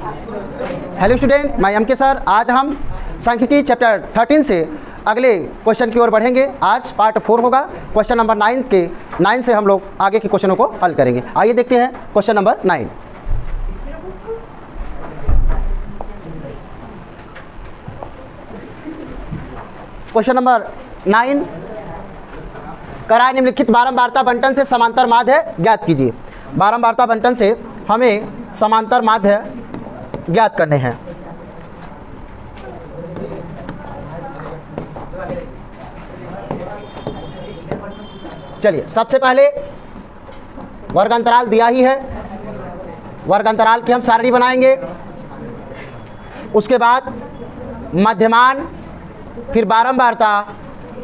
Hello student, मैं M के sir. आज हम सांख्यिकी चैप्टर 13 से अगले क्वेश्चन की ओर बढ़ेंगे। आज पार्ट 4 होगा। क्वेश्चन नंबर 9 से हम लोग आगे के क्वेश्चनों को हल करेंगे। आइए देखते हैं क्वेश्चन नंबर 9। क्वेश्चन नंबर 9, कराए निम्नलिखित बारंबारता बंटन से समांतर माध्य ज्ञात कीजिए। बारंबारता बंटन से हमें समांतर माध्य ज्ञात करने हैं। चलिए, सबसे पहले वर्ग अंतराल दिया ही है, वर्ग अंतराल की हम सारणी बनाएंगे। उसके बाद मध्यमान, फिर बारंबारता,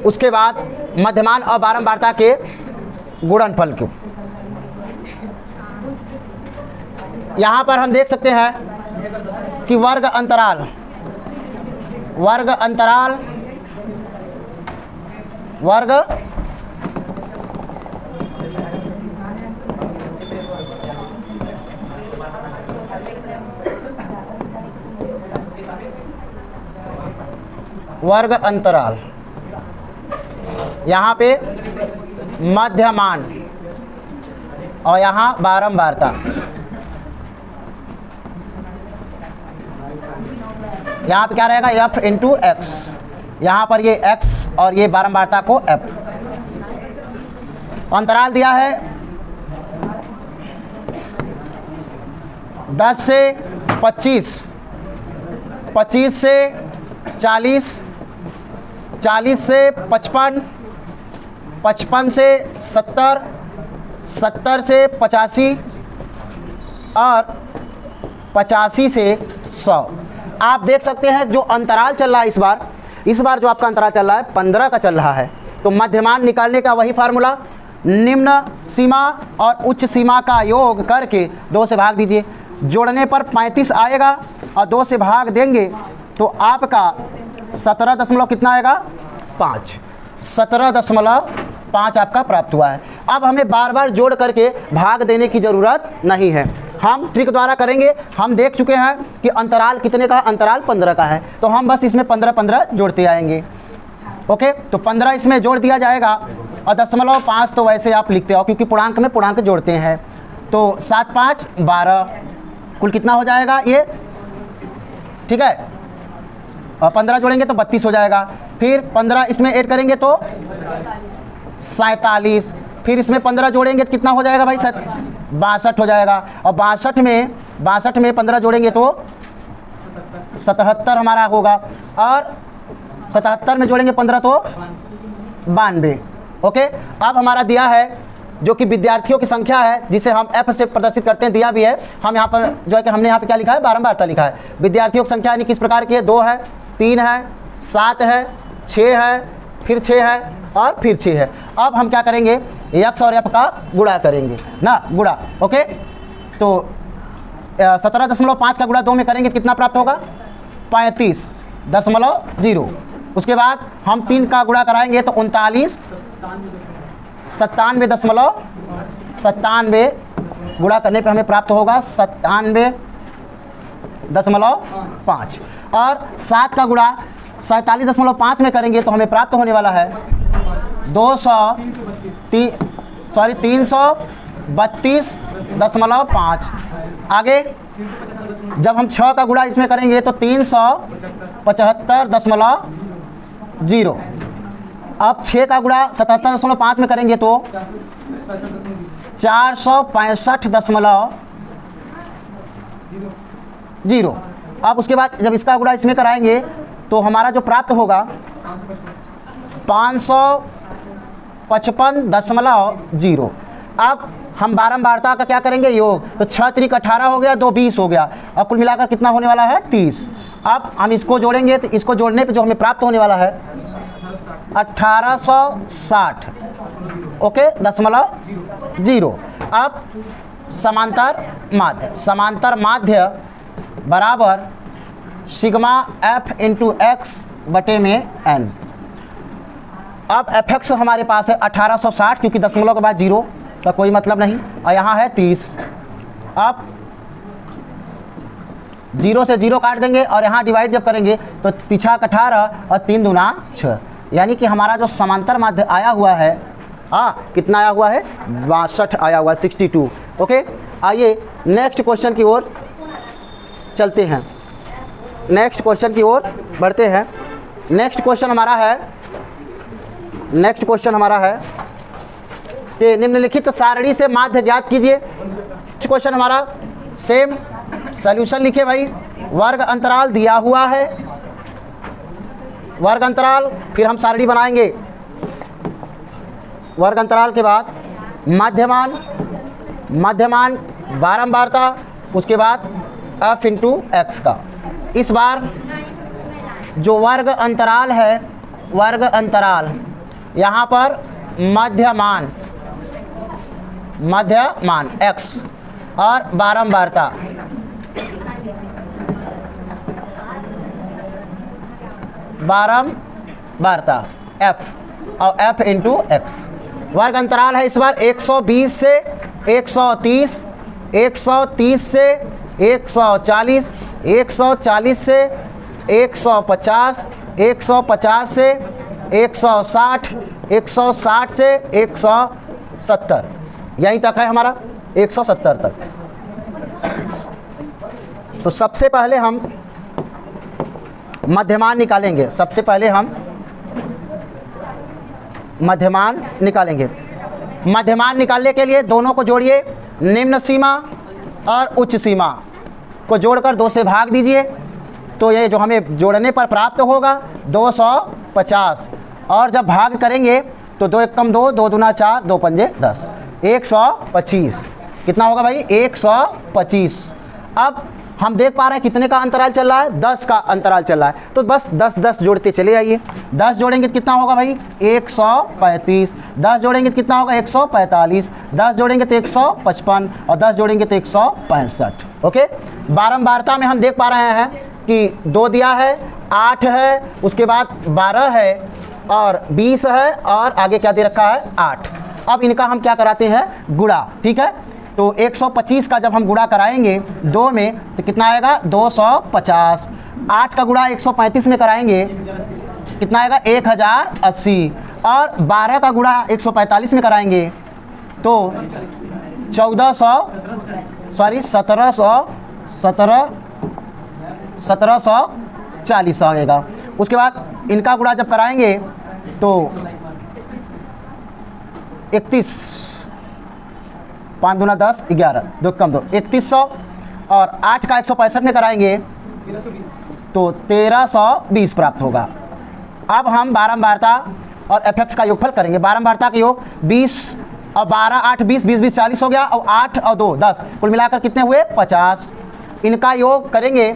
उसके बाद मध्यमान और बारंबारता के गुणनफल की। यहाँ पर हम देख सकते हैं कि वर्ग अंतराल वर्ग अंतराल, यहाँ पे मध्यमान और यहाँ बारंबारता। यहाँ पे क्या रहेगा? f into x. यहाँ पर ये x और ये बारंबारता को f। अंतराल दिया है 10 से 25, 25 से 40, 40 से 55, 55 से 70, 70 से 85 और 85 से 100। आप देख सकते हैं जो अंतराल चल रहा है इस बार जो आपका अंतराल चल रहा है 15 का चल रहा है। तो मध्यमान निकालने का वही फार्मूला, निम्न सीमा और उच्च सीमा का योग करके 2 से भाग दीजिए। जोड़ने पर 35 आएगा और 2 से भाग देंगे तो आपका 17 दशमलव कितना आएगा? 5। 17.5 आपका प्राप्त हुआ है। अब हमें बार बार जोड़ करके भाग देने की ज़रूरत नहीं है, हम ट्रिक द्वारा करेंगे। हम देख चुके हैं कि अंतराल कितने का? अंतराल 15 का है, तो हम बस इसमें 15 जोड़ते आएंगे। ओके, तो 15 इसमें जोड़ दिया जाएगा और 0.5 तो वैसे आप लिखते हो क्योंकि पूर्णांक में पूर्णांक जोड़ते हैं। तो 7 5 12, कुल कितना हो जाएगा ये? ठीक है, और 15 जोड़ेंगे तो 32 हो जाएगा। फिर 15 इसमें ऐड करेंगे तो 47, फिर इसमें 15 जोड़ेंगे तो कितना हो जाएगा भाई? 62 हो जाएगा। और 62 में 15 जोड़ेंगे तो 77 हमारा होगा, और 77 में जोड़ेंगे 15 तो 92। ओके, अब हमारा दिया है जो कि विद्यार्थियों की संख्या है, जिसे हम F से प्रदर्शित करते हैं, दिया भी है। हम यहाँ पर जो है कि हमने यहाँ पे क्या लिखा है? बारंबारता लिखा है। विद्यार्थियों की संख्या यानी किस प्रकार की है? 2 है, 3 है, 7 है, 6 है, फिर 6 है और फिर 6 है। अब हम क्या करेंगे? x और f का गुणा करेंगे ना, गुणा। ओके, तो 17.5 का गुणा 2 में करेंगे तो कितना प्राप्त होगा? 35.0। उसके बाद हम 3 का गुणा कराएंगे तो 39, 97 गुणा करने पे हमें प्राप्त होगा 97.5। और 7 का गुणा 47.5 में करेंगे तो हमें प्राप्त होने वाला है 332.5। आगे जब हम 6 का गुणा इसमें करेंगे तो 375.0। अब 6 का गुणा 77.5 में करेंगे तो 465.0। अब उसके बाद जब इसका गुणा इसमें कराएंगे तो हमारा जो प्राप्त होगा 555.0। अब हम बारंबारता का क्या करेंगे? योग। तो 6 त्रिक 18 हो गया, 2 20 हो गया, और कुल मिलाकर कितना होने वाला है? 30। अब हम इसको जोड़ेंगे तो इसको जोड़ने पे जो हमें प्राप्त होने वाला है 1860। ओके, 0.0। अब समांतर माध्य बराबर सिग्मा f इंटू एक्स बटे में n। अब fx हमारे पास है 1860, क्योंकि दशमलव के बाद 0 का कोई मतलब नहीं, और यहाँ है 30। अब 0 से 0 काट देंगे और यहाँ डिवाइड जब करेंगे तो 3 18 और 3 दूना 6, यानी कि हमारा जो समांतर माध्य आया हुआ है कितना आया हुआ है 62 आया हुआ है 62। ओके, आइए नेक्स्ट क्वेश्चन की ओर चलते हैं, नेक्स्ट क्वेश्चन की ओर बढ़ते हैं। नेक्स्ट क्वेश्चन हमारा है कि निम्नलिखित सारणी से माध्य ज्ञात कीजिए। नेक्स्ट क्वेश्चन हमारा सेम सॉल्यूशन लिखे भाई। वर्ग अंतराल दिया हुआ है, वर्ग अंतराल, फिर हम सारणी बनाएंगे। वर्ग अंतराल के बाद मध्यमान बारंबारता, उसके बाद f इंटू एक्स का। इस बार जो वर्ग अंतराल है, वर्ग अंतराल यहाँ पर मध्यमान x और बारंबारता f और f इंटू एक्स। वर्ग अंतराल है इस बार 120 से 130, 130 से 140, 140 से 150, 150 से 160, 160 से 170, यहीं तक है हमारा 170 तक। तो सबसे पहले हम मध्यमान निकालेंगे, सबसे पहले हम मध्यमान निकालेंगे। मध्यमान निकालने के लिए दोनों को जोड़िए, निम्न सीमा और उच्च सीमा को जोड़कर 2 से भाग दीजिए, तो ये जो हमें जोड़ने पर प्राप्त होगा 250, और जब भाग करेंगे तो 2 एकम 2, 2 दूना 4, 2 पंजे 10, 125। कितना होगा भाई 125। अब हम देख पा रहे हैं कितने का अंतराल चल रहा है, 10 का अंतराल चल रहा है, तो बस 10 10 जोड़ते चले आइए। 10 जोड़ेंगे तो कितना होगा भाई 135, 10 जोड़ेंगे तो कितना होगा 145, 10 जोड़ेंगे तो 155 और 10 जोड़ेंगे तो 165। ओके, बारंबारता में हम देख पा रहे हैं कि 2 दिया है, 8 है, उसके बाद 12 है और 20 है और आगे क्या दे रखा है 8। अब इनका हम क्या कराते हैं गुणा, ठीक है। तो 125 का जब हम गुणा कराएंगे 2 में तो कितना आएगा 250। 8 का गुणा 135 में कराएंगे कितना आएगा 1080, और 12 का गुणा 145 में कराएंगे तो 1740 आएगा। उसके बाद इनका गुणा जब कराएंगे तो 31, 5 दूना 10, 11, 2 कम 2, 3100, और 8 का 165 में कराएंगे तो 1320 प्राप्त होगा। अब हम बारंबारता और एफ का योगफल करेंगे। बारंबारता का योग 20 और 12, 8 20, 20 20 40 हो गया, और 8 और 2 10, कुल मिलाकर कितने हुए 50। इनका योग करेंगे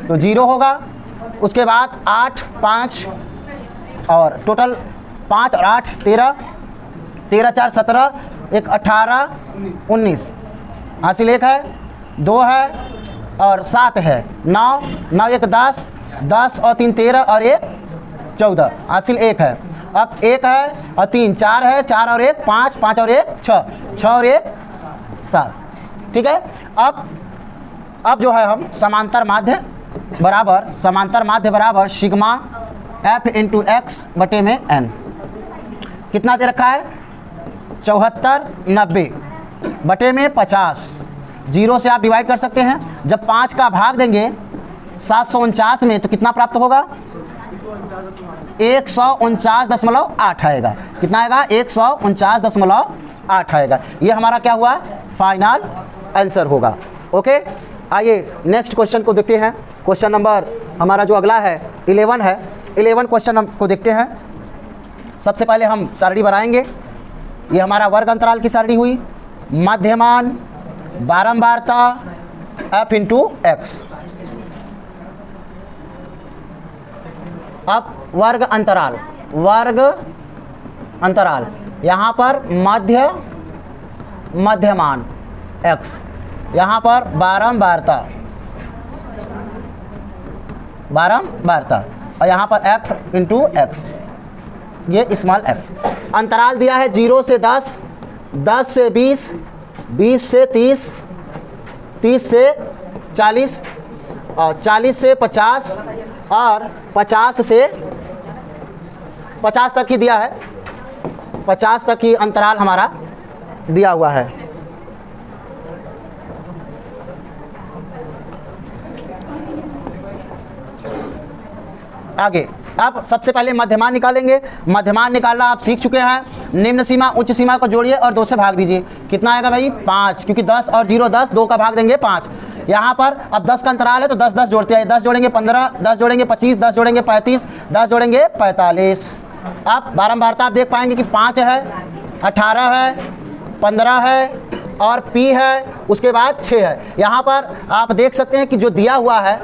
तो 0 होगा। उसके बाद 8 5 और टोटल 5 और 8 13, 13 4 17, 1 18 19, हासिल 1 है, 2 है और 7 है, 9 9 1 10, 10 और 3 13 और 1 14, हासिल 1 है। अब 1 है और 3 4 है, 4 और 1 5, 5 और 1 6, 6 और 1 7, ठीक है। अब जो है हम समांतर माध्य बराबर सिग्मा f इंटू एक्स बटे में n, कितना दे रखा है 74 90 बटे में 50। 0 से आप डिवाइड कर सकते हैं। जब 5 का भाग देंगे 749 में तो कितना प्राप्त होगा 149.8 आएगा। कितना आएगा 149.8 आएगा। ये हमारा क्या हुआ फाइनल आंसर होगा। ओके, आइए नेक्स्ट क्वेश्चन को देखते हैं। क्वेश्चन नंबर हमारा जो अगला है 11 है। 11 क्वेश्चन को देखते हैं। सबसे पहले हम सारणी बनाएंगे। ये हमारा वर्ग अंतराल की सारणी हुई, मध्यमान बारंबारता f इंटू एक्स। अब वर्ग अंतराल यहाँ पर मध्यमान x, यहाँ पर बारंबारता और यहाँ पर f इंटू एक्स, ये स्मॉल f। अंतराल दिया है 0 से 10, 10 से 20, 20 से 30, 30 से 40, 40 से 50 और 50 से 50 तक ही दिया है, 50 तक ही अंतराल हमारा दिया हुआ है। आगे अब सबसे पहले मध्यमान निकालेंगे। मध्यमान निकालना आप सीख चुके हैं। निम्न सीमा उच्च सीमा को जोड़िए और 2 से भाग दीजिए। कितना आएगा भाई? 5, क्योंकि 10 और 0 10, 2 का भाग देंगे 5। यहाँ पर अब 10 का अंतराल है तो 10 10 जोड़ते हैं। 10 जोड़ेंगे 15, 10 जोड़ेंगे 25, 10 जोड़ेंगे 35, 10 जोड़ेंगे 45। अब बारंबारता आप देख पाएंगे कि 5 है, 18 है, 15 है और P है, उसके बाद 6 है। यहाँ पर आप देख सकते हैं कि जो दिया हुआ है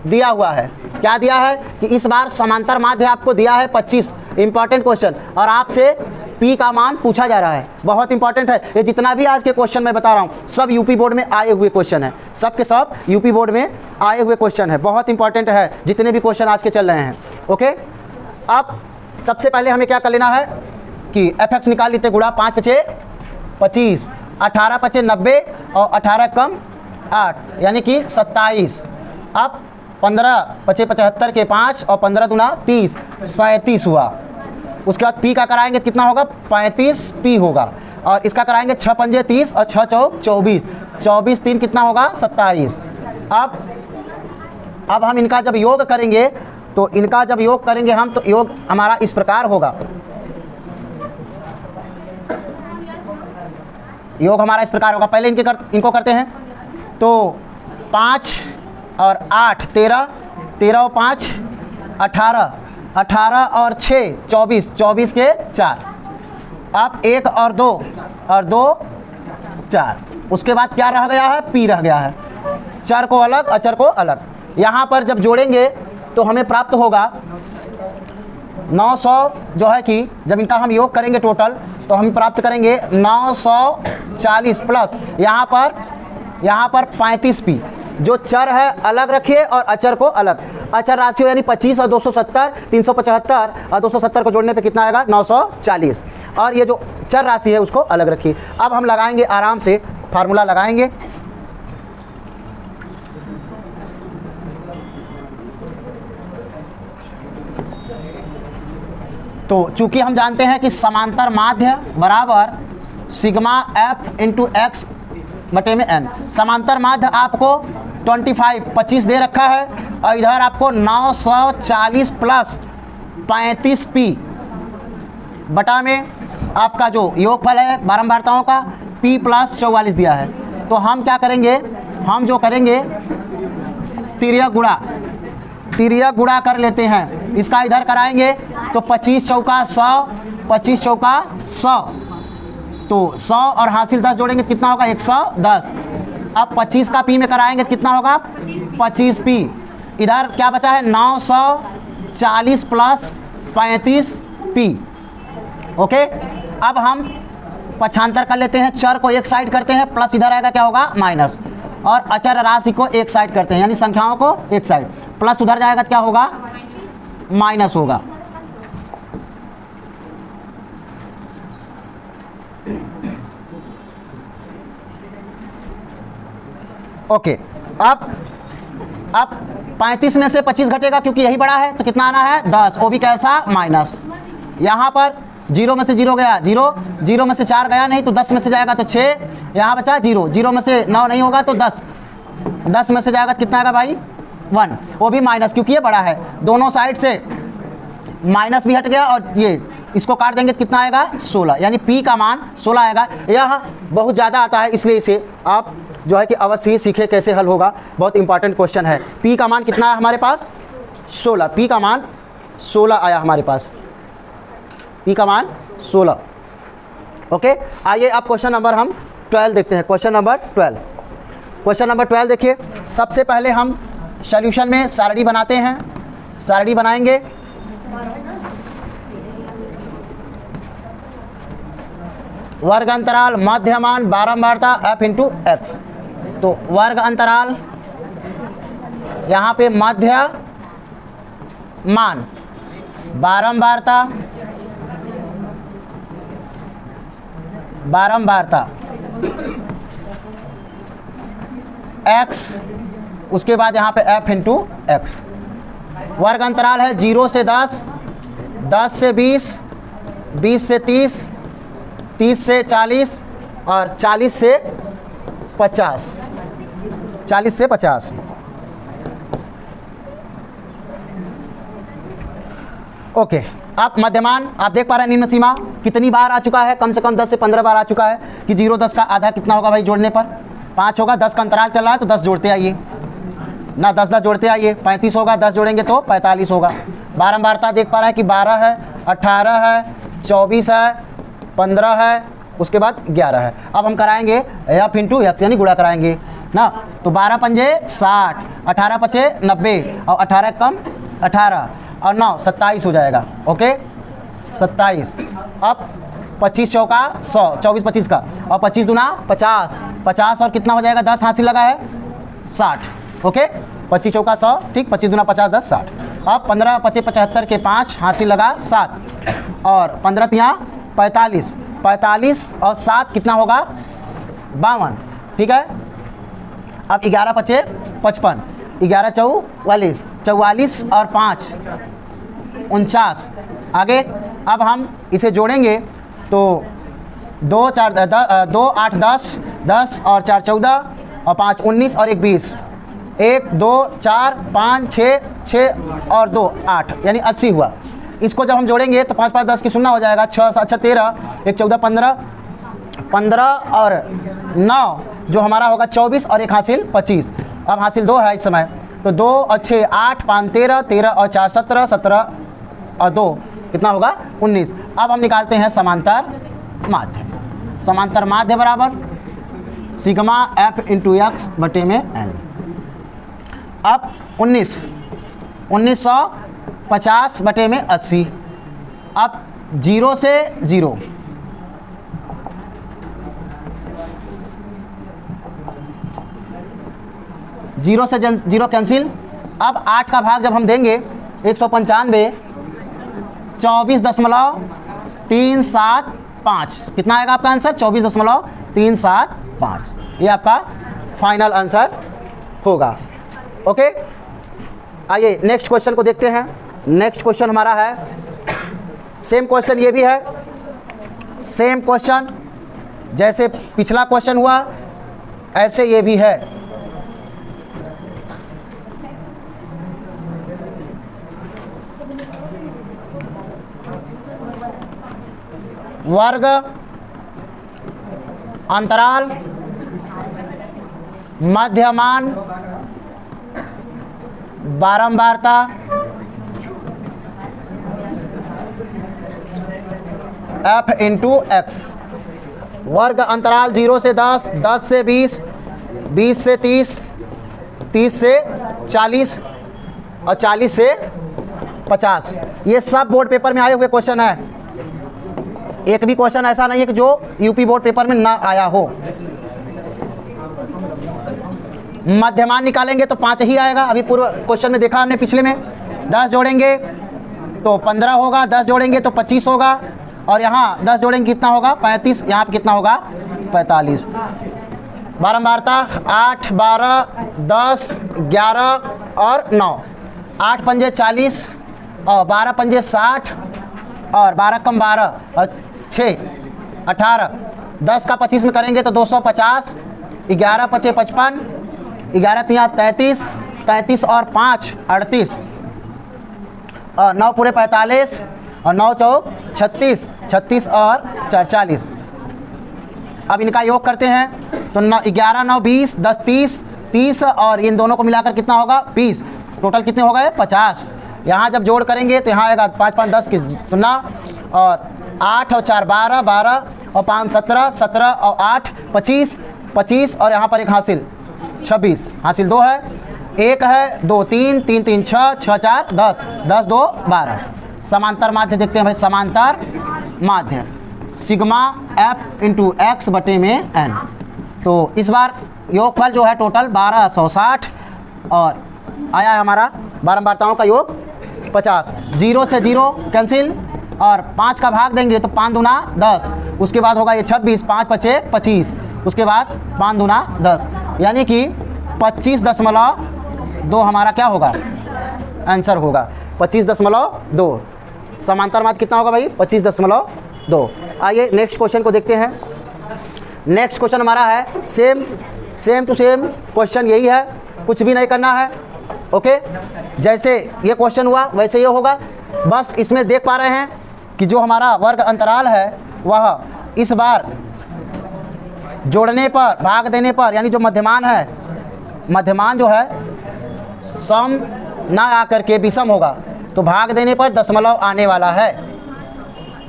क्या दिया है कि इस बार समांतर माध्य आपको दिया है 25। इंपॉर्टेंट क्वेश्चन, और आपसे P का मान पूछा जा रहा है। बहुत इंपॉर्टेंट है ये। जितना भी आज के क्वेश्चन मैं बता रहा हूँ सब यूपी बोर्ड में आए हुए क्वेश्चन है, सब के सब यूपी बोर्ड में आए हुए क्वेश्चन है। बहुत इंपॉर्टेंट है जितने भी क्वेश्चन आज के चल रहे हैं। ओके, अब सबसे पहले हमें क्या कर लेना है कि fx निकाल लेते। गुणा 5 पचे 25, 18 पचे 90 और 18 कम 8 यानी कि 27। अब 15 पचे 75 के 5 और 15 दूना 30, 37 हुआ। उसके बाद P का कराएंगे कितना होगा? 35 P होगा। और इसका कराएंगे 6 पंजे 30 और 6 चौक 24, 24 3 कितना होगा? 27। अब हम इनका जब योग करेंगे तो इनका जब योग करेंगे हम तो योग हमारा इस प्रकार होगा। योग हमारा इस प्रकार होगा। पहले इनको करते हैं तो 5 और 8 13, 13 और 5 18, 18 और 6 24, 24 के 4। अब 1 और 2 और 2 4। उसके बाद क्या रह गया है? P रह गया है। चर को अलग, अचर को अलग। यहाँ पर जब जोड़ेंगे तो हमें प्राप्त होगा 900, जो है कि जब इनका हम योग करेंगे टोटल तो हम प्राप्त करेंगे 940 प्लस यहाँ पर 35P। जो चर है अलग रखिए और अचर को अलग। अचर राशि यानी 25 और 270, 375 और 270 को जोड़ने पे कितना आएगा? 940। और ये जो चर राशि है उसको अलग रखिए। अब हम लगाएंगे आराम से, फार्मूला लगाएंगे। तो चूंकि हम जानते हैं कि समांतर माध्य बराबर सिग्मा f इंटू एक्स बटे में n। समांतर माध्य आपको 25 दे रखा है और इधर आपको 940 प्लस 35P बटा में आपका जो योगफल है बारंबारताओं का P प्लस 44 दिया है। तो हम क्या करेंगे? हम जो करेंगे तिर्यक गुणा कर लेते हैं। इसका इधर कराएंगे तो 25 चौका 100, 25 चौका 100, तो 100 और हासिल 10 जोड़ेंगे कितना होगा? 110। अब 25 का P में कराएंगे कितना होगा? 25P। इधर क्या बचा है? 940 प्लस 35P। ओके, अब हम पक्षांतर कर लेते हैं। चर को एक साइड करते हैं, प्लस इधर आएगा क्या होगा? माइनस। और अचर राशि को एक साइड करते हैं, यानी संख्याओं को एक साइड। प्लस उधर जाएगा क्या होगा? माइनस होगा। ओके, अब 35 में से 25 घटेगा क्योंकि यही बड़ा है, तो कितना आना है? 10। वो भी कैसा? माइनस। यहाँ पर 0 में से 0 गया 0, 0 में से 4 गया नहीं तो 10 में से जाएगा तो 6, यहाँ बचा 0, 0 में से 9 नहीं होगा तो 10, 10 में से जाएगा कितना आएगा भाई? 1। वो भी माइनस क्योंकि ये बड़ा है। दोनों साइड से माइनस भी हट गया और ये इसको काट देंगे तो कितना आएगा? 16, यानी P का मान 16 आएगा। यह बहुत ज़्यादा आता है इसलिए इसे आप जो है कि अवश्य ही सीखें कैसे हल होगा। बहुत इंपॉर्टेंट क्वेश्चन है। P का मान कितना है हमारे पास? 16। P का मान 16 आया हमारे पास। P का मान 16। ओके, आइए अब क्वेश्चन नंबर हम 12 देखते हैं। Question number 12। क्वेश्चन नंबर 12 देखिए। सबसे पहले हम सॉल्यूशन में सारणी बनाते हैं। सारणी बनाएंगे। वर्ग अंतराल मध्यमान बारंबारता f इंटू एक्स। तो वर्ग अंतराल यहाँ पे मध्य मान बारंबारता x उसके बाद यहाँ पे f इंटू एक्स। वर्ग अंतराल है 0 से 10, 10 से 20, 20 से 30, 30 से 40 और 40 से 50, 40 से 50। ओके, अब मध्यमान आप देख पा रहे हैं, निम्न सीमा कितनी बार आ चुका है, कम से कम 10 से 15 बार आ चुका है कि 0 10 का आधा कितना होगा भाई, जोड़ने पर 5 होगा। 10 का अंतराल चल रहा है तो 10 जोड़ते आइए ना, 10 10 जोड़ते आइए, 35 होगा, 10 जोड़ेंगे तो 45 होगा। बारंबारता देख पा रहे हैं कि 12 है, 18 है, 24 है, 15 है, उसके बाद 11 है। अब हम कराएंगे f इंटू एक्स यानी गुणा कराएंगे ना, तो 12 पंजे 60, 18 पचे 90 और 18 कम 18 और 9 27 हो जाएगा। ओके 27। अब 25 चौका 100, 24 25 का और 25 दूना 50, 50 और कितना हो जाएगा, 10 हासिल लगा है 60। ओके 25 चौका 100, ठीक, 25 दूना 50 10 60। अब 15 25 75 के 5 हासिल लगा 7 और 15 यहाँ 45, 45 और 7 कितना होगा 52, ठीक है। अब 11 पचे 55, 11 44, 44 और 5 49। आगे अब हम इसे जोड़ेंगे तो 2 4 2 8 10, 10 और 4 14 और 5 19 और 1 20, 1 2 4 5 6 6 और 2 8 यानी 80 हुआ। इसको जब हम जोड़ेंगे तो 5 5 10 की 0 हो जाएगा, 6 7 6 13, 1 14 15, 15 और 9 जो हमारा होगा 24 और 1 हासिल 25। अब हासिल 2 है इस समय, तो 2 और 6 8 5 13, 13 और 4 17, 17 और 2 कितना होगा 19। अब हम निकालते हैं समांतर माध्य। समांतर माध्य बराबर सिग्मा f इंटू एक्स बटे में n। अब 1950 बटे में 80। अब 0 से 0, जीरो से 0 कैंसिल। अब 8 का भाग जब हम देंगे 195, 24.375 कितना आएगा आपका आंसर, 24.375। ये आपका फाइनल आंसर होगा। ओके, आइए नेक्स्ट क्वेश्चन को देखते हैं। नेक्स्ट क्वेश्चन हमारा है, सेम क्वेश्चन ये भी है, सेम क्वेश्चन जैसे पिछला क्वेश्चन हुआ ऐसे ये भी है। वर्ग अंतराल मध्यमान बारंबारता f इंटू एक्स। वर्ग अंतराल 0 से 10, 10 से 20, 20 से 30, 30 से 40 और 40 से 50। ये सब बोर्ड पेपर में आए हुए क्वेश्चन है। एक भी क्वेश्चन ऐसा नहीं है कि जो यूपी बोर्ड पेपर में ना आया हो। मध्यमान निकालेंगे तो 5 ही आएगा। अभी पूर्व क्वेश्चन में देखा हमने पिछले में, 10 जोड़ेंगे तो 15 होगा, 10 जोड़ेंगे तो 25 होगा और यहाँ 10 जोड़ेंगे कितना होगा 35, यहाँ पे कितना होगा 45। बारंबारता 8 12 10 11 और 9, 8 पंजे 40 और 12 पंजे 60 और 12 कम 12 और 6 18, 10 का 25 में करेंगे तो 250, 11 पचे 55, 11 तिया 33, 33 और 5 38 और 9 पूरे 45 और 9 चौक 36, 36 और 4 40। अब इनका योग करते हैं तो 11 9 20, 10 30, 30 और इन दोनों को मिलाकर कितना होगा 20, टोटल कितने हो गए 50। यहाँ जब जोड़ करेंगे तो यहाँ आएगा 5 5 10 की 0 और 8 और 4 12, 12 और 5 17, 17 और 8 25, 25 और यहाँ पर एक हासिल 26, हासिल 2 है, 1 है 2 3 3 3 6 6 4 10, 10 2 12। समांतर माध्य देखते हैं भाई, समांतर माध्य सिग्मा f इंटू एक्स बटे में n। तो इस बार योगफल जो है टोटल 1260 और आया है हमारा बारंबारताओं का योग 50। 0 से 0 कैंसिल और 5 का भाग देंगे तो 5 दूना 10, उसके बाद होगा ये 26, 5 पचे 25, उसके बाद 5 दूना 10 यानी कि 25.5 दो हमारा क्या होगा, आंसर होगा 25.2। समांतर माध्य कितना होगा भाई, 25.2। आइए नेक्स्ट क्वेश्चन को देखते हैं। नेक्स्ट क्वेश्चन हमारा है सेम टू सेम क्वेश्चन, यही है, कुछ भी नहीं करना है। ओके, जैसे ये क्वेश्चन हुआ वैसे ये होगा, बस इसमें देख पा रहे हैं कि जो हमारा वर्ग अंतराल है वह इस बार जोड़ने पर, भाग देने पर, यानी जो मध्यमान है, मध्यमान जो है सम ना आकर के विषम होगा, तो भाग देने पर दशमलव आने वाला है,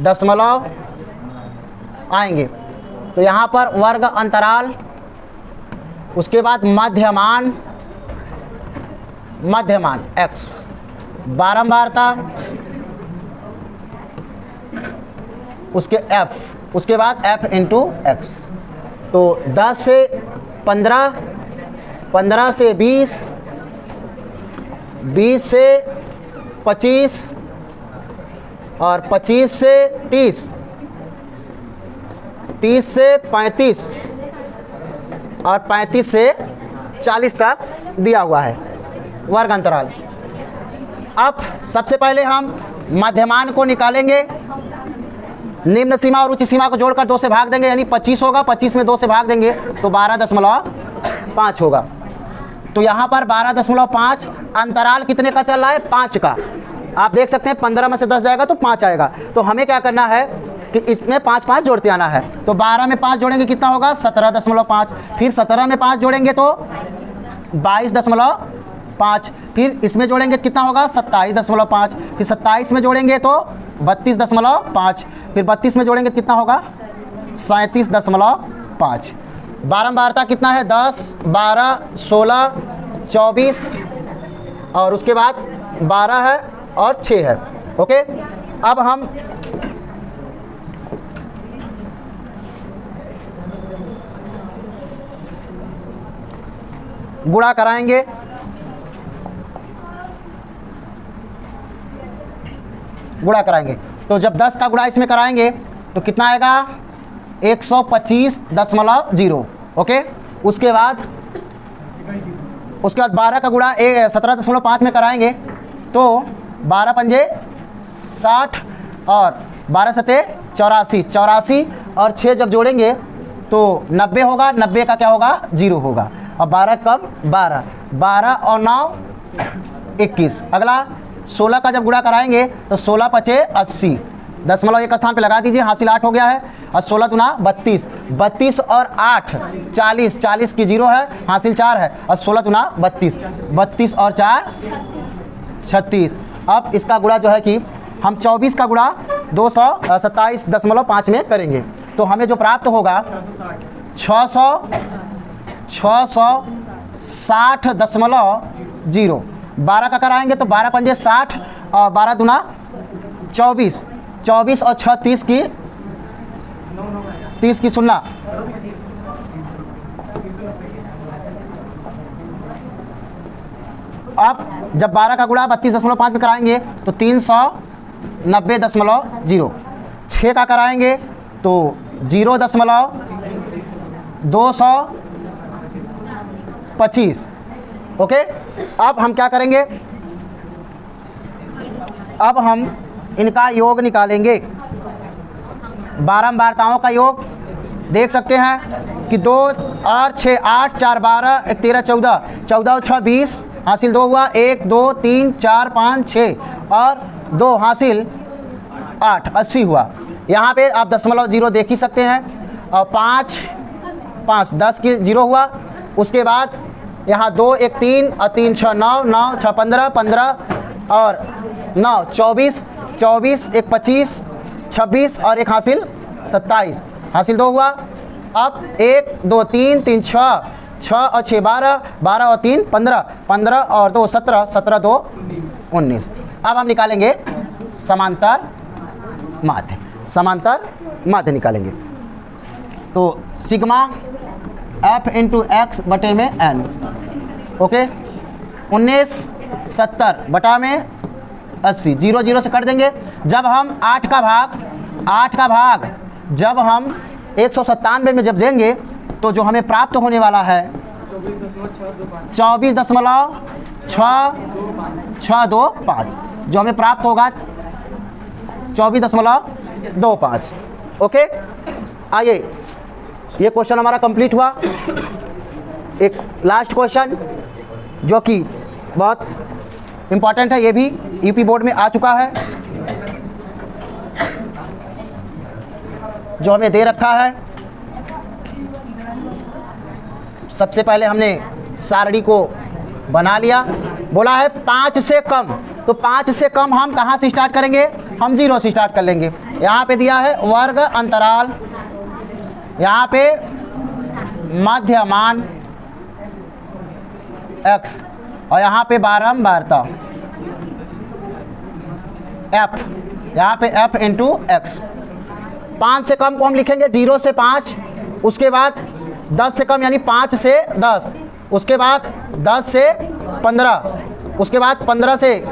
दशमलव आएंगे। तो यहाँ पर वर्ग अंतराल, उसके बाद मध्यमान, मध्यमान x, बारंबारता, उसके f, उसके बाद f इंटू एक्स। तो 10 से 15, 15 से 20, 20 से 25 और 25 से 30, 30 से 35 और 35 से 40 तक दिया हुआ है वर्ग अंतराल। अब सबसे पहले हम मध्यमान को निकालेंगे, निम्न सीमा और उच्च सीमा को जोड़कर 2 से भाग देंगे, यानी 25 होगा, 25 में 2 से भाग देंगे तो 12.5 होगा। तो यहाँ पर 12.5, अंतराल कितने का चल रहा है, 5 का। आप देख सकते हैं 15 में से 10 जाएगा तो 5 आएगा। तो हमें क्या करना है कि इसमें 5 5 जोड़ते आना है। तो 12 में 5 जोड़ेंगे कितना होगा, 17.5, फिर 17 में 5 जोड़ेंगे तो 22.5, फिर इसमें जोड़ेंगे कितना होगा, 27.5, फिर 27 में जोड़ेंगे तो 32.5, फिर 32 में जोड़ेंगे कितना होगा, 37.5। बारंबारता कितना है, 10, 12, 16, 24 और उसके बाद 12 है और 6 है। ओके, अब हम गुणा कराएंगे। गुणा कराएंगे तो जब 10 का गुणा इसमें कराएंगे तो कितना आएगा, 125.0। ओके, उसके बाद 12 का गुणा 17.5 में कराएंगे तो 12 पंजे 60 और 12 सते 84, 84 और 6 जब जोड़ेंगे तो 90 होगा, 90 का क्या होगा, 0 होगा। अब 12 कम 12, 12 और 9 21। अगला 16 का जब गुणा कराएंगे तो 16 पचे 80, दशमलव एक स्थान पे लगा दीजिए, हासिल 8 हो गया है। और 16 दुना 32, 32 और 8 40, 40 की 0 है, हासिल 4 है। और 16 दुना 32, 32 और 4 36। अब इसका गुणा जो है कि हम 24 का गुणा 227.5 में करेंगे तो हमें जो प्राप्त होगा 660.0। 12 का कराएंगे तो 12 पंजे 60 और 12 दुना 24, 24 और 6 30 की 0। अब जब 12 का गुणा 32.5 में कराएंगे तो 390.0। 6 का कराएंगे तो 0.225। ओके, अब हम क्या करेंगे, अब हम इनका योग निकालेंगे। बारंबारताओं का योग देख सकते हैं कि 2 और 6, 8 4 12 1 13 14, 14 और 6 20, हासिल 2 हुआ, 1 2 3 4 5 6 और 2 हासिल 8, 80 हुआ। यहाँ पे आप 0.0 देख ही सकते हैं। और 5 5 10 की 0 हुआ। उसके बाद यहाँ 2 1 3 और 3 6 9, 9 6 15, 15 और 9 24, 24 1 25, 26 और 1 हासिल 27, हासिल 2 हुआ। अब 1 2 3 3 6, 6 और 6 12, 12 और 3 15, 15 और 2 17, 17 2 19। अब हम निकालेंगे समांतर माध्य, समांतर माध्य निकालेंगे। तो सिग्मा f इंटू एक्स बटे में n। ओके, 19 70 बटा में 80, 0 0 से कट देंगे। जब हम 8 का भाग जब हम 197 में जब देंगे तो जो हमें प्राप्त होने वाला है 24.625 6.625 जो हमें प्राप्त होगा 24.25। ओके, आइए ये क्वेश्चन हमारा कंप्लीट हुआ। एक लास्ट क्वेश्चन जो कि बहुत इंपॉर्टेंट है, ये भी यूपी बोर्ड में आ चुका है, जो हमें दे रखा है। सबसे पहले हमने सारणी को बना लिया, बोला है 5 से कम, तो 5 से कम हम कहाँ से स्टार्ट करेंगे? हम 0 से स्टार्ट कर लेंगे। यहाँ पे दिया है वर्ग अंतराल, यहाँ पे मध्यमान x और यहाँ पे बारंबारता f, यहाँ पे f इंटू एक्स। 5 से कम को हम लिखेंगे 0 से 5, उसके बाद 10 से कम यानी 5 से 10, उसके बाद 10 से 15, उसके बाद 15 से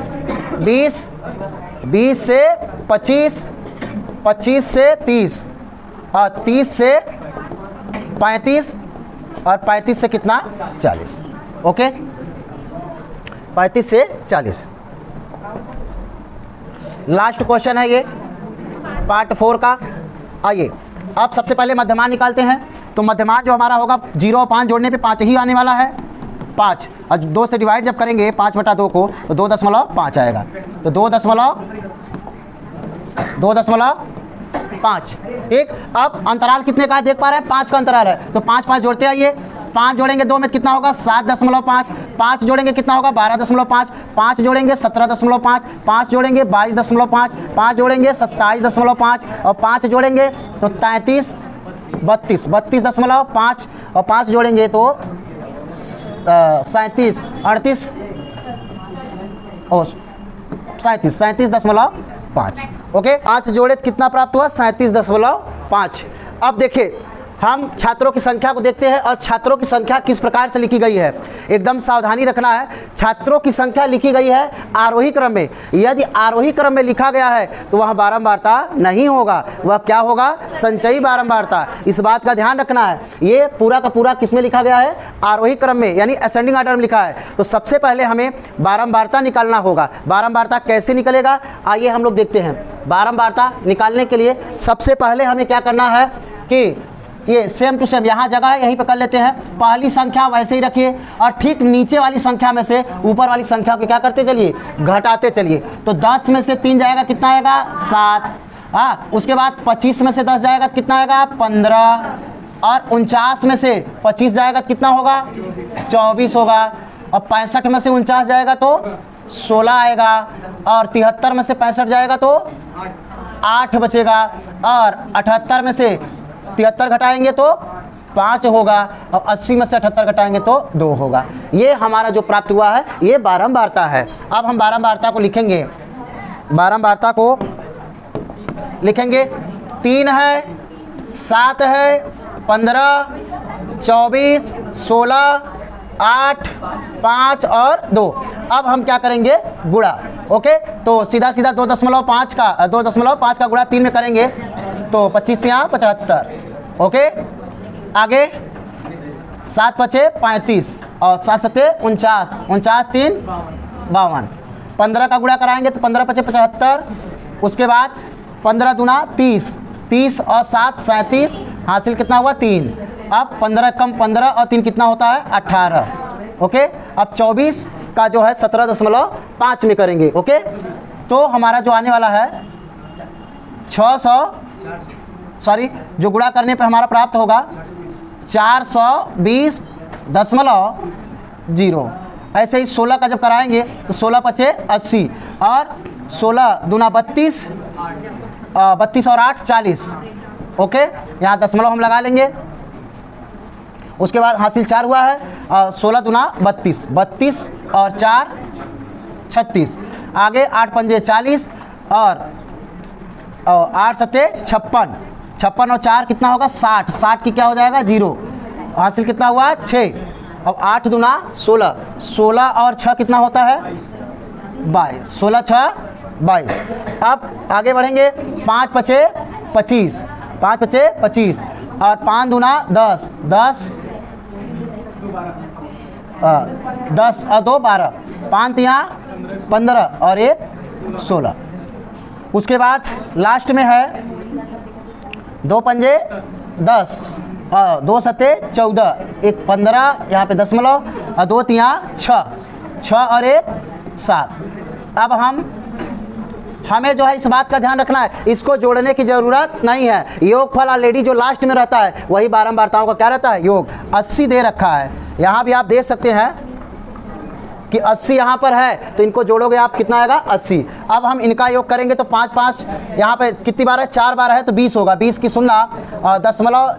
20, 20 से 25, 25 से 30 और 30 से 35 और 35 से कितना? 40। ओके, 35 से 40। लास्ट क्वेश्चन है ये पार्ट 4 का। आइए अब सबसे पहले मध्यमान निकालते हैं। तो मध्यमान जो हमारा होगा 0 और 5 जोड़ने पे 5 ही आने वाला है। 5 और 2 से डिवाइड जब करेंगे 5/2 को तो 2.5 आएगा। तो 2.5। ठीक, अब अंतराल कितने का है देख पा रहे हैं? 5 का अंतराल है, तो 5 5 जोड़ते आइए। 5 जोड़ेंगे 2 में कितना होगा? 7.5। 5 जोड़ेंगे कितना होगा? 12.5। 5 जोड़ेंगे 17.5। 5 जोड़ेंगे 22.5। 5 जोड़ेंगे 27.5 और 5 जोड़ेंगे तो 33, 32, 32.5 और 5 जोड़ेंगे तो 37, 38 और 37, 37.5। ओके, 5 जोड़े तो कितना प्राप्त हुआ? 37.5। अब देखिए हम छात्रों की संख्या को देखते हैं और छात्रों की संख्या किस प्रकार से लिखी गई है। एकदम सावधानी रखना है। छात्रों की संख्या लिखी गई है आरोही क्रम में। यदि आरोही क्रम में लिखा गया है तो वह बारंबारता नहीं होगा, वह क्या होगा? संचयी बारंबारता। इस बात का ध्यान रखना है। ये पूरा का पूरा किस में लिखा गया है? आरोही क्रम में, यानी असेंडिंग ऑर्डर में लिखा है। तो सबसे पहले हमें बारंबारता निकालना होगा। बारंबारता कैसे निकलेगा आइए हम लोग देखते हैं। बारंबारता निकालने के लिए सबसे पहले हमें क्या करना है कि ये सेम टू सेम यहाँ जगह है, यहीं पे कर लेते हैं। पहली संख्या वैसे ही रखिए और ठीक नीचे वाली संख्या में से ऊपर वाली संख्या को क्या करते चलिए? घटाते चलिए। तो 10 में से 3 जाएगा, कितना आएगा? 7। हाँ, उसके बाद 25 में से 10 जाएगा, कितना आएगा? 15 और 49 में से 25 जाएगा, कितना होगा? 24 होगा। और 65 में से 49 जाएगा तो 16 आएगा और 73 में से 65 जाएगा तो 8 बचेगा और 78 में से 73 घटाएंगे तो 5 होगा और 80 में से 78 घटाएंगे तो 2 होगा। ये हमारा जो प्राप्त हुआ है ये बारंबारता है। अब हम बारंबारता को लिखेंगे। बारंबारता को लिखेंगे 3 है, 7 है, 15, 24, 16, 8, 5 और 2। अब हम क्या करेंगे? गुणा। ओके, तो सीधा सीधा 2.5 का गुणा 3 में करेंगे तो 25 × 75। ओके, आगे 7 × 5 = 35 और 7 × 7 = 49, 49 × 3 = 52। 15 का गुणा कराएंगे तो 15 × 5 = 75। उसके बाद 15 दूना 30, 30 और 7 = 37। हासिल कितना हुआ? 3। अब 15 कम 15 और 3 कितना होता है? 18। ओके, अब 24 का जो है 17.5 में करेंगे। ओके, तो हमारा जो आने वाला है जो गुणा करने पे हमारा प्राप्त होगा 420.0। ऐसे ही 16 का जब कराएंगे तो 16 × 5 = 80 और 16 दूना 32, 32 और 8 = 40। ओके, यहाँ दशमलव हम लगा लेंगे। उसके बाद हासिल 4 हुआ है और 16 दूना 32, 32 और 4 = 36। आगे 8 × 5 = 40 और 8 × 7 = 56, 56 और 4 कितना होगा? 60, 60 की क्या हो जाएगा? 0। हासिल कितना हुआ? 6। अब 8 दूना 16, 16 और 6 कितना होता है? 22, 16 × 6 = 22। अब आगे बढ़ेंगे। 5 × 5 = 25, 5 × 5 = 25 और 5 दूना 10, 10 10 और 2 12, 5 यहाँ 15 और 1 16। उसके बाद लास्ट में है 2 पंजे 10 और 2 सत्ते 14, 1 15, यहाँ पे दशमलव और 2 यहाँ 6 और 1 7। अब हमें जो है इस बात का ध्यान रखना है, इसको जोड़ने की ज़रूरत नहीं है। योगफल ऑलरेडी जो लास्ट में रहता है वही बारंबारताओं का क्या रहता है, योग। 80 दे रखा है, यहाँ भी आप देख सकते हैं कि 80 यहाँ पर है, तो इनको जोड़ोगे आप कितना आएगा 80। अब हम इनका योग करेंगे तो 5 5 यहाँ पे कितनी बार है, 4 बार है, तो 20 होगा। 20 की 0 और दशमलव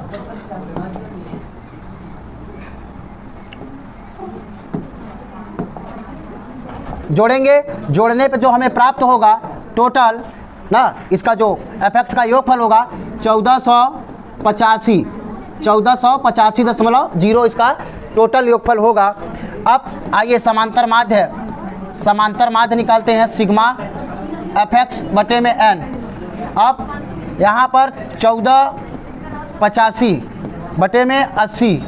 जोड़ेंगे, जोड़ने पे जो हमें प्राप्त होगा टोटल ना, इसका जो fx का योगफल होगा 1485.0 इसका टोटल योगफल होगा। अब आइए समांतर माध्य निकालते हैं, सिग्मा fx बटे में n। अब यहाँ पर 1485 बटे में 80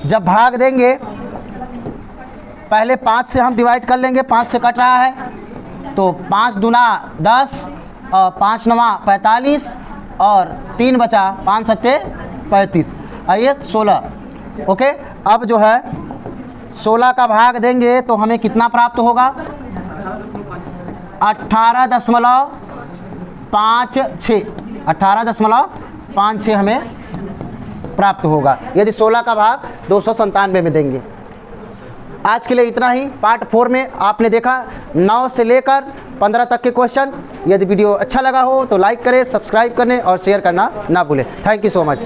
जब भाग देंगे, पहले 5 से हम डिवाइड कर लेंगे, 5 से कट रहा है तो 5 दूना 10 और 5 नवा 45 और 3 बचा 5 सत्ते 35 और ये 16। ओके, अब जो है 16 का भाग देंगे तो हमें कितना प्राप्त होगा, 18.56 हमें प्राप्त होगा यदि 16 का भाग 297 में देंगे। आज के लिए इतना ही। पार्ट 4 में आपने देखा 9 से लेकर 15 तक के क्वेश्चन। यदि वीडियो अच्छा लगा हो तो लाइक करें, सब्सक्राइब करने और शेयर करना ना भूलें। Thank you so much.